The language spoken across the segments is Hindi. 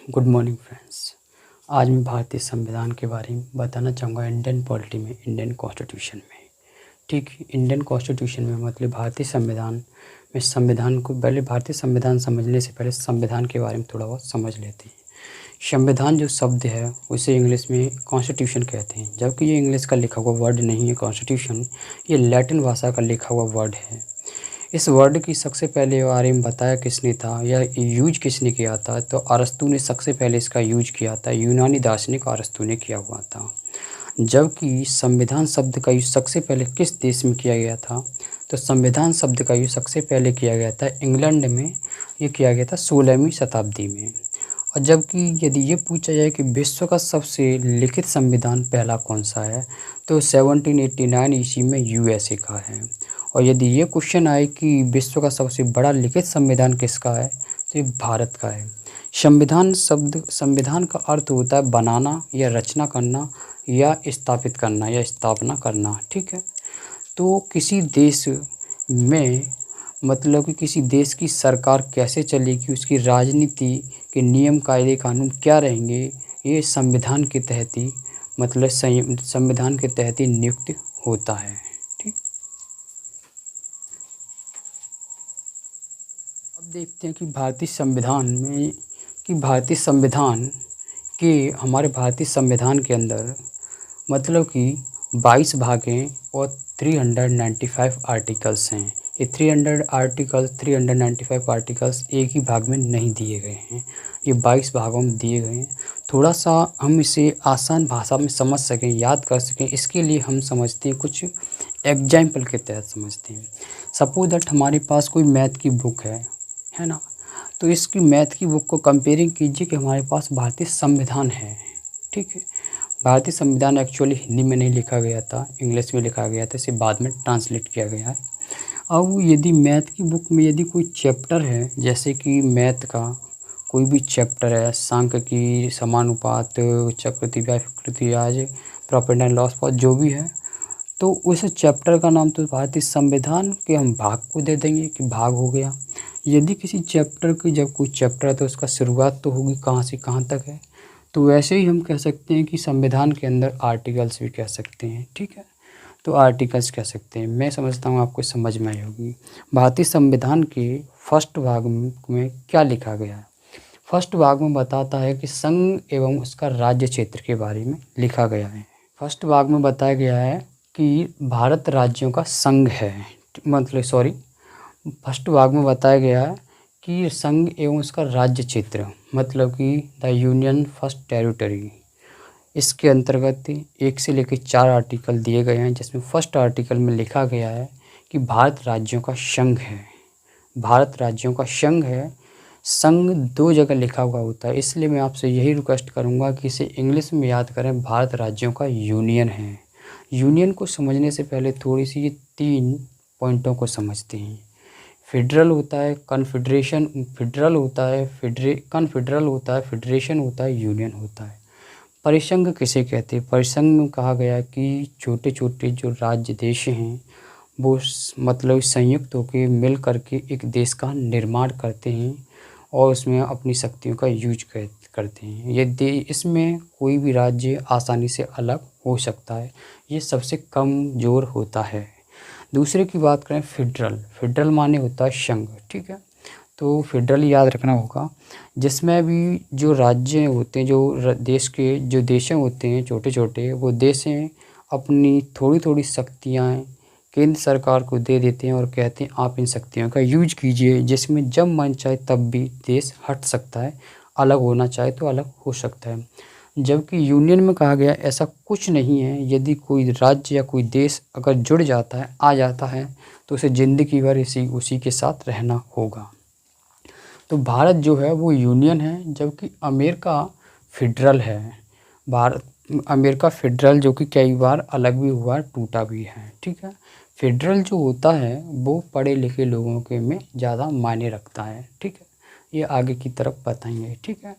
Good morning friends. आज मैं भारतीय संविधान के बारे में बताना चाहूँगा। इंडियन पॉलिटी में, इंडियन कॉन्स्टिट्यूशन में, ठीक, इंडियन कॉन्स्टिट्यूशन में मतलब भारतीय संविधान में संविधान को पहले भारतीय संविधान समझने से पहले संविधान के बारे में थोड़ा बहुत समझ लेते हैं। संविधान जो शब्द है उसे इंग्लिश में कॉन्स्टिट्यूशन कहते हैं, जबकि ये इंग्लिश का लिखा हुआ वर्ड नहीं है। कॉन्स्टिट्यूशन ये लैटिन भाषा का लिखा हुआ वर्ड है। इस वर्ड की सबसे पहले बारे में बताया किसने था या यूज किसने किया था, तो अरस्तू ने सबसे पहले इसका यूज किया था। यूनानी दार्शनिक अरस्तू ने किया हुआ था। जबकि संविधान शब्द का यूज सबसे पहले किस देश में किया गया था, तो संविधान शब्द का यूज सबसे पहले किया गया था इंग्लैंड में। ये किया गया था 16वीं शताब्दी में। और जबकि यदि ये पूछा जाए कि विश्व का सबसे लिखित संविधान पहला कौन सा है, तो 1789 ईस्वी में यूएसए का है। और यदि ये क्वेश्चन आए कि विश्व का सबसे बड़ा लिखित संविधान किसका है, तो ये भारत का है। संविधान का अर्थ होता है बनाना या रचना करना या स्थापित करना या स्थापना करना, ठीक है। तो किसी देश में मतलब कि किसी देश की सरकार कैसे चलेगी, उसकी राजनीति के नियम कायदे कानून क्या रहेंगे, ये संविधान के तहत ही मतलब संविधान के तहत ही नियुक्त होता है, ठीक। अब देखते हैं कि हमारे भारतीय संविधान के अंदर मतलब कि 22 भाग हैं और 395 आर्टिकल्स हैं। ये 395 आर्टिकल्स एक ही भाग में नहीं दिए गए हैं, ये 22 भागों में दिए गए हैं। थोड़ा सा हम इसे आसान भाषा में समझ सकें, याद कर सकें, इसके लिए हम समझते हैं, कुछ एग्जाम्पल के तहत समझते हैं। सपोज दैट हमारे पास कोई मैथ की बुक है ना। तो इसकी मैथ की बुक को कंपेयरिंग कीजिए कि हमारे पास भारतीय संविधान है, ठीक है। भारतीय संविधान एक्चुअली हिंदी में नहीं लिखा गया था, इंग्लिश में लिखा गया था, इसे बाद में ट्रांसलेट किया गया है। अब यदि मैथ की बुक में यदि कोई चैप्टर है, जैसे कि मैथ का कोई भी चैप्टर है, सांख्यिकी, समानुपात, चक्रवृद्धि विकृति, आज प्रॉफिट एंड लॉस पर जो भी है, तो उस चैप्टर का नाम तो भारतीय संविधान के हम भाग को दे देंगे कि भाग हो गया। यदि किसी चैप्टर की जब कोई चैप्टर है तो उसका शुरुआत तो होगी कहाँ से कहाँ तक है, तो वैसे ही हम कह सकते हैं कि संविधान के अंदर आर्टिकल्स भी कह सकते हैं, ठीक है। तो आर्टिकल्स कह सकते हैं। मैं समझता हूँ आपको समझ में आई होगी। भारतीय संविधान के फर्स्ट भाग में क्या लिखा गया है। फर्स्ट भाग में बताता है कि संघ एवं उसका राज्य क्षेत्र के बारे में लिखा गया है। फर्स्ट भाग में बताया गया है कि भारत राज्यों का संघ है, फर्स्ट भाग में बताया गया है कि संघ एवं उसका राज्य क्षेत्र मतलब कि द यूनियन फर्स्ट टेरिटरी। इसके अंतर्गत 1 से लेकर 4 आर्टिकल दिए गए हैं, जिसमें फर्स्ट आर्टिकल में लिखा गया है कि भारत राज्यों का संघ है। भारत राज्यों का संघ है। संघ 2 जगह लिखा हुआ होता है, इसलिए मैं आपसे यही रिक्वेस्ट करूंगा कि इसे इंग्लिश में याद करें। भारत राज्यों का यूनियन है। यूनियन को समझने से पहले थोड़ी सी ये 3 पॉइंटों को समझते हैं। फेडरल होता है, कन्फेडरेशन, कन्फेडरल होता है, फेडरेशन होता है, यूनियन होता है। परिसंघ किसे कहते हैं? परिसंघ में कहा गया कि छोटे छोटे जो राज्य देश हैं वो मतलब संयुक्त होकर मिल करके एक देश का निर्माण करते हैं और उसमें अपनी शक्तियों का यूज करते हैं। यदि इसमें कोई भी राज्य आसानी से अलग हो सकता है, ये सबसे कमज़ोर होता है। दूसरे की बात करें फेडरल माने होता है संघ, ठीक है। तो फेडरल याद रखना होगा, जिसमें भी जो राज्य होते हैं, जो देश के जो देश होते हैं छोटे छोटे, वो देश अपनी थोड़ी थोड़ी शक्तियाँ केंद्र सरकार को दे देते हैं और कहते हैं आप इन शक्तियों का यूज कीजिए, जिसमें जब मन चाहे तब भी देश हट सकता है, अलग होना चाहे तो अलग हो सकता है। जबकि यूनियन में कहा गया ऐसा कुछ नहीं है। यदि कोई राज्य या कोई देश अगर जुड़ जाता है, आ जाता है, तो उसे ज़िंदगी भर उसी के साथ रहना होगा। तो भारत जो है वो यूनियन है, जबकि अमेरिका फेडरल है। अमेरिका फेडरल जो कि कई बार अलग भी हुआ, टूटा भी है, ठीक है। फेडरल जो होता है वो पढ़े लिखे लोगों के में ज़्यादा मायने रखता है, ठीक है। ये आगे की तरफ बताएंगे, ठीक है।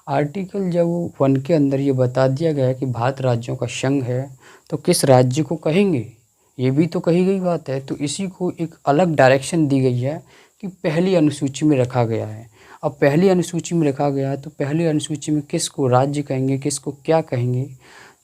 आर्टिकल जब 1 के अंदर ये बता दिया गया है कि भारत राज्यों का संघ है, तो किस राज्य को कहेंगे, ये भी तो कही गई बात है। तो इसी को एक अलग डायरेक्शन दी गई है कि पहली अनुसूची में रखा गया है। अब पहली अनुसूची में रखा गया है तो पहली अनुसूची में किसको राज्य कहेंगे, किसको क्या कहेंगे,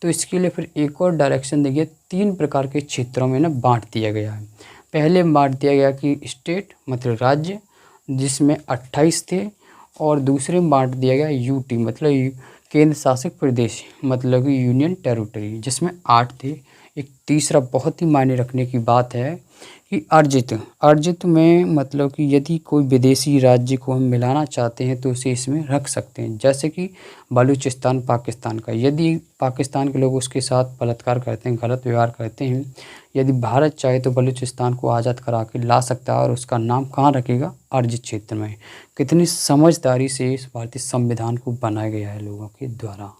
तो इसके लिए फिर एक और डायरेक्शन देखिए, 3 प्रकार के क्षेत्रों में ना बांट दिया गया है। पहले में बांट दिया गया कि स्टेट मतलब राज्य, जिसमें 28 थे, और दूसरे में बांट दिया गया यूटी मतलब केंद्र शासित प्रदेश मतलब कि यूनियन टेरिटरी, जिसमें 8 थे। एक तीसरा बहुत ही मायने रखने की बात है कि अर्जित में मतलब कि यदि कोई विदेशी राज्य को हम मिलाना चाहते हैं तो उसे इसमें रख सकते हैं। जैसे कि बलूचिस्तान पाकिस्तान का, यदि पाकिस्तान के लोग उसके साथ बलात्कार करते हैं, गलत व्यवहार करते हैं, यदि भारत चाहे तो बलूचिस्तान को आज़ाद करा के ला सकता है और उसका नाम कहाँ रखेगा, अर्जित क्षेत्र में। कितनी समझदारी से इस भारतीय संविधान को बनाया गया है लोगों के द्वारा।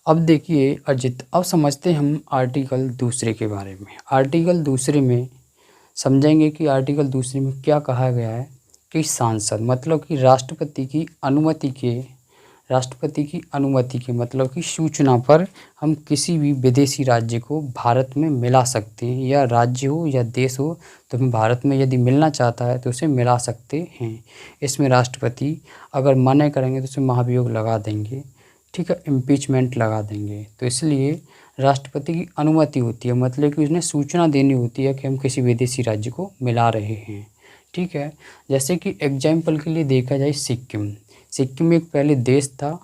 अब देखिए अजित, अब समझते हैं हम आर्टिकल दूसरे के बारे में। आर्टिकल दूसरे में समझेंगे कि आर्टिकल दूसरे में क्या कहा गया है कि सांसद मतलब कि राष्ट्रपति की अनुमति के मतलब की सूचना पर हम किसी भी विदेशी राज्य को भारत में मिला सकते हैं, या राज्य हो या देश हो तो हम भारत में यदि मिलना चाहता है तो उसे मिला सकते हैं। इसमें राष्ट्रपति अगर मना करेंगे तो उसे महाभियोग लगा देंगे, ठीक है, इम्पीचमेंट लगा देंगे। तो इसलिए राष्ट्रपति की अनुमति होती है, मतलब कि उसने सूचना देनी होती है कि हम किसी विदेशी राज्य को मिला रहे हैं, ठीक है। जैसे कि एग्जाम्पल के लिए देखा जाए सिक्किम एक पहले देश था,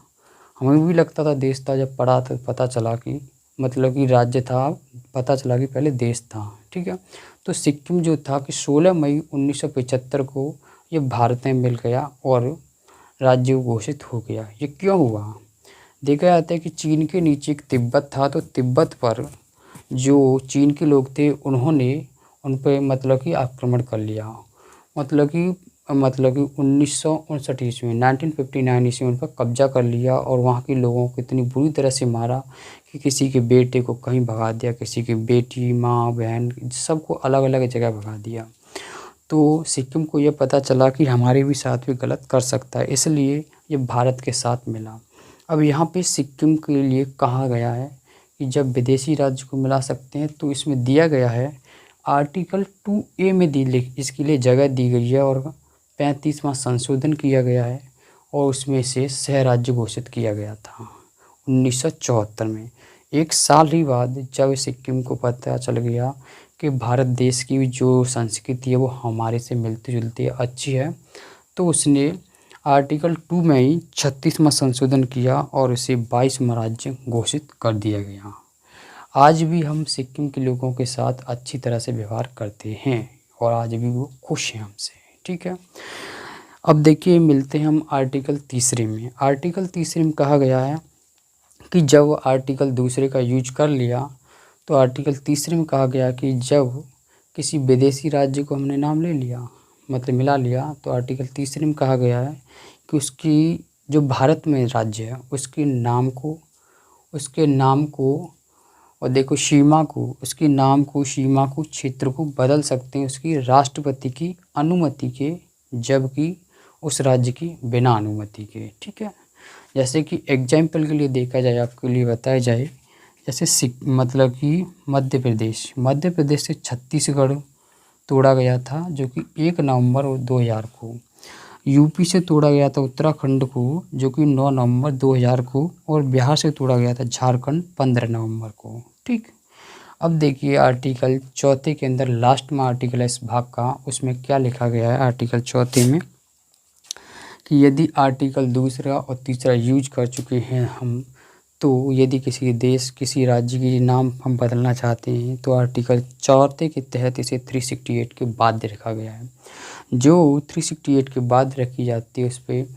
हमें भी लगता था देश था, जब पढ़ा तो पता चला कि मतलब कि राज्य था, पता चला कि पहले देश था, ठीक है। तो सिक्किम जो था कि 16 मई 1975 को ये भारत में मिल गया और राज्य घोषित हो गया। ये क्यों हुआ? देखा जाता है कि चीन के नीचे एक तिब्बत था, तो तिब्बत पर जो चीन के लोग थे उन्होंने उन पे मतलब कि आक्रमण कर लिया, मतलब कि 1959 ईस्वी में 1959 ईस्वी में उन पर कब्जा कर लिया और वहाँ के लोगों को इतनी बुरी तरह से मारा कि किसी के बेटे को कहीं भगा दिया, किसी की बेटी, माँ, बहन, सबको अलग अलग जगह भगा दिया। तो सिक्किम को ये पता चला कि हमारे भी साथ भी गलत कर सकता है, इसलिए ये भारत के साथ मिला। अब यहाँ पे सिक्किम के लिए कहा गया है कि जब विदेशी राज्य को मिला सकते हैं तो इसमें दिया गया है आर्टिकल 2A में इसके लिए जगह दी गई है और 35वां संशोधन किया गया है और उसमें से सह राज्य घोषित किया गया था 1974 में। एक साल ही बाद जब सिक्किम को पता चल गया कि भारत देश की जो संस्कृति है वो हमारे से मिलती जुलती अच्छी है, तो उसने आर्टिकल 2 में ही 36वां संशोधन किया और उसे 22वां राज्य घोषित कर दिया गया। आज भी हम सिक्किम के लोगों के साथ अच्छी तरह से व्यवहार करते हैं और आज भी वो खुश हैं हमसे, ठीक है। अब देखिए मिलते हैं हम आर्टिकल तीसरे में। आर्टिकल तीसरे में कहा गया है कि जब आर्टिकल दूसरे का यूज कर लिया तो आर्टिकल तीसरे में कहा गया कि जब किसी विदेशी राज्य को हमने नाम ले लिया मतलब मिला लिया, तो आर्टिकल तीसरे में कहा गया है कि उसकी जो भारत में राज्य है उसके नाम को और देखो सीमा को क्षेत्र को बदल सकते हैं उसकी राष्ट्रपति की अनुमति के, जबकि उस राज्य की बिना अनुमति के, ठीक है। जैसे कि एग्जाम्पल के लिए देखा जाए, आपके लिए बताया जाए, जैसे मतलब कि मध्य प्रदेश से छत्तीसगढ़ तोड़ा गया था जो कि 1 नवंबर 2000 को, यूपी से तोड़ा गया था उत्तराखंड को जो कि 9 नवंबर 2000 को, और बिहार से तोड़ा गया था झारखंड 15 नवंबर को, ठीक। अब देखिए आर्टिकल चौथे के अंदर लास्ट में आर्टिकल है इस भाग का, उसमें क्या लिखा गया है आर्टिकल चौथे में कि यदि आर्टिकल दूसरा और तीसरा यूज कर चुके हैं हम, तो यदि किसी देश किसी राज्य के नाम हम बदलना चाहते हैं तो आर्टिकल चौथे के तहत इसे 368 के बाद रखा गया है। जो 368 के बाद रखी जाती है उस पर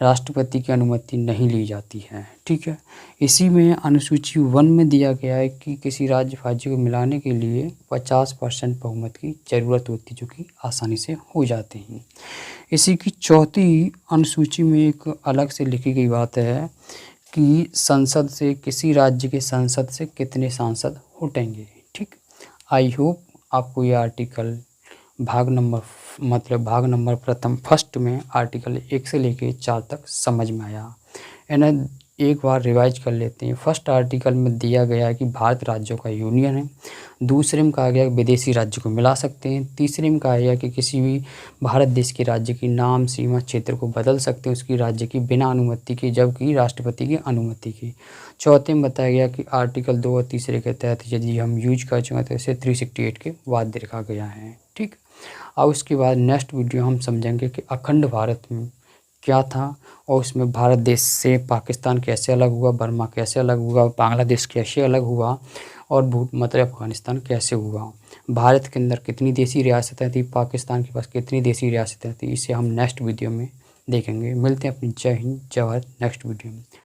राष्ट्रपति की अनुमति नहीं ली जाती है, ठीक है। इसी में अनुसूची 1 में दिया गया है कि किसी राज्य को मिलाने के लिए 50% बहुमत की ज़रूरत होती है जो कि आसानी से हो जाते हैं। इसी की चौथी अनुसूची में एक अलग से लिखी गई बात है कि संसद से किसी राज्य के संसद से कितने सांसद हटेंगे, ठीक। आई होप आपको ये आर्टिकल भाग नंबर प्रथम फर्स्ट में आर्टिकल 1 से लेके 4 तक समझ में आया। इन्हें एक बार रिवाइज कर लेते हैं। फर्स्ट आर्टिकल में दिया गया है कि भारत राज्यों का यूनियन है। दूसरे में कहा गया कि विदेशी राज्य को मिला सकते हैं। तीसरे में कहा गया कि किसी भी भारत देश के राज्य की नाम, सीमा, क्षेत्र को बदल सकते हैं उसकी राज्य की बिना अनुमति के, जबकि राष्ट्रपति की अनुमति की। चौथे में बताया गया कि आर्टिकल 2 और तीसरे के तहत यदि हम यूज कर चुके हैं तो इसे 368 के बाद रखा गया है। ठीक। अब उसके बाद नेक्स्ट वीडियो हम समझेंगे कि अखंड भारत में क्या था और उसमें भारत देश से पाकिस्तान कैसे अलग हुआ, बर्मा कैसे अलग हुआ, बांग्लादेश कैसे अलग हुआ और मतलब अफ़गानिस्तान कैसे हुआ। भारत के अंदर कितनी देशी रियासतें थी, पाकिस्तान के पास कितनी देशी रियासतें थी, इसे हम नेक्स्ट वीडियो में देखेंगे। मिलते हैं अपनी जय हिंद जय भारत नेक्स्ट वीडियो में।